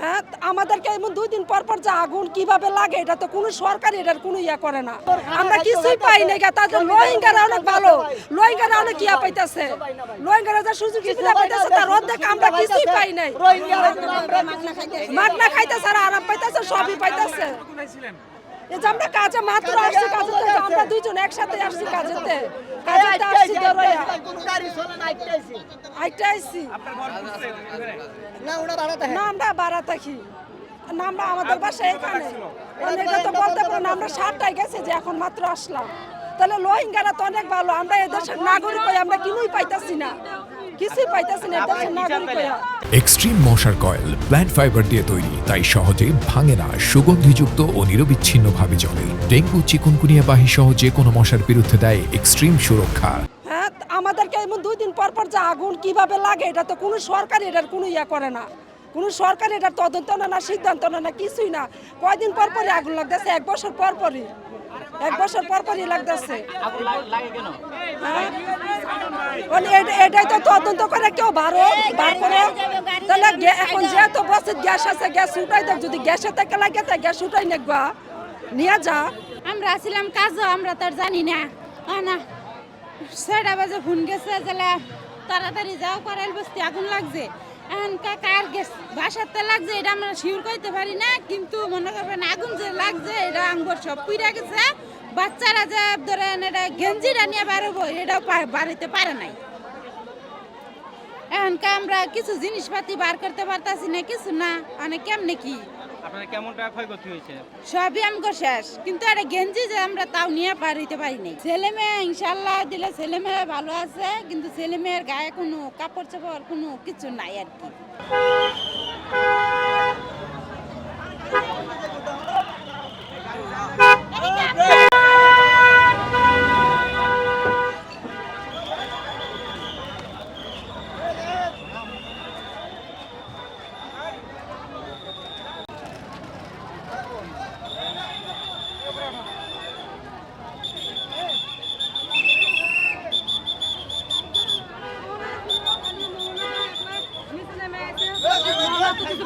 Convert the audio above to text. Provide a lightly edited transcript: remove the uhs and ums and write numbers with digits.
হ্যাঁ, আমাদেরকে এমন 2 দিন পর পর যে আগুন কিভাবে লাগে এটা তো কোনো সরকার এটার কোনো ইয়া করে না। আমরা কিছুই পাই না। তাদের রোহিঙ্গারা অনেক ভালো, রোহিঙ্গারা অনেক ইয়া পাইতেছে, রোহিঙ্গারা যা সুযোগ সুবিধা পাইতেছে তার অর্ধেক আমরা কিছুই পাই নাই। মাগনা খাইতেছে আর আরাম পাইতেছে, সবই পাইতেছে। এই যে আমরা কাজে মাত্র আসছি, কাজে আমরা দুইজন একসাথে আসছি কাজেতে আসছি দরয়া আইটা আইছি না, আমরা বাড়া থাকি না, আমরা আমাদের বাসা এখানে। এটা তো বলতে পারো না, আমরা 7টায় গেছি যে এখন মাত্র আসলাম। তাহলে রোহিঙ্গারা তো অনেক ভালো, আমরা এদেশের নাগরিক হয়ে আমরা কিনুই পাইতাছি না, কিছুই পাইতাছি না এদেশের নাগরিক হয়ে। এক্সট্রিম মশার কয়েল প্ল্যান্ট ফাইবার দিয়ে তৈরি, তাই সহজে ভাঙে না, সুগন্ধিযুক্ত ও নিরবিচ্ছিন্নভাবে জ্বলে। ডেঙ্গু, চিকুনগুনিয়া বাহি সহ যে কোনো মশার বিরুদ্ধে দেয় এক্সট্রিম সুরক্ষা। হ্যাঁ, আমাদেরকে এমন 2 দিন পর পর যে আগুন কিভাবে লাগে এটা তো কোনো সরকার এটার কোনো ইয়া করে না, কোনো সরকার এটার তদন্ত না, সিদ্ধান্ত না, কিছুই না। কয়দিন পর পরই আগুন লাগতেছে, 1 বছর পর পরই, 1 বছর পর পরই লাগতেছে। এটাই তো তদন্ত করে কেউ বার করে। তাহলে এখন যেহেতু বসে গ্যাস আছে, গ্যাস উঠাই দেখ, যদি গ্যাসের থেকে লাগে তাই গ্যাস উঠাই নেবা নিয়ে যা। আমরা আসলাম কাজও আমরা তো জানি না, না 6টা বাজে ফোন গেছে তাহলে তাড়াতাড়ি যাও, করাইল বস্তি আগুন লাগছে। এখন কার গ্যাস বাসাতে লাগছে এটা আমরা শিওর করতে পারি না, কিন্তু মনে করবেন আগুন যে লাগছে এটা আঙ্গুর সব পুড়ে গেছে। বাচ্চারা যে ধরেন এটা গেঞ্জিটা নিয়ে বেরোবো এটাও বাড়িতে পারে নাই। এখনকার আমরা কিছু জিনিসপাতি বার করতে পারতাছি না, কিছু না, অনেক কেমনে কি আপনাদের কেমন টাকা ক্ষয়ক্ষতি হয়েছে? সবই আমগো শেষ, কিন্তু একটা গেঞ্জি যে আমরা তাও নিয়ে পারিতে পারি নাই। ছেলে মেয়ে ইনশাল্লাহ দিলে ছেলে মেয়ে ভালো আছে, কিন্তু ছেলে মেয়ের গায়ে কোনো কাপড় চাপড় কোনো কিছু নাই আর কি। কিছু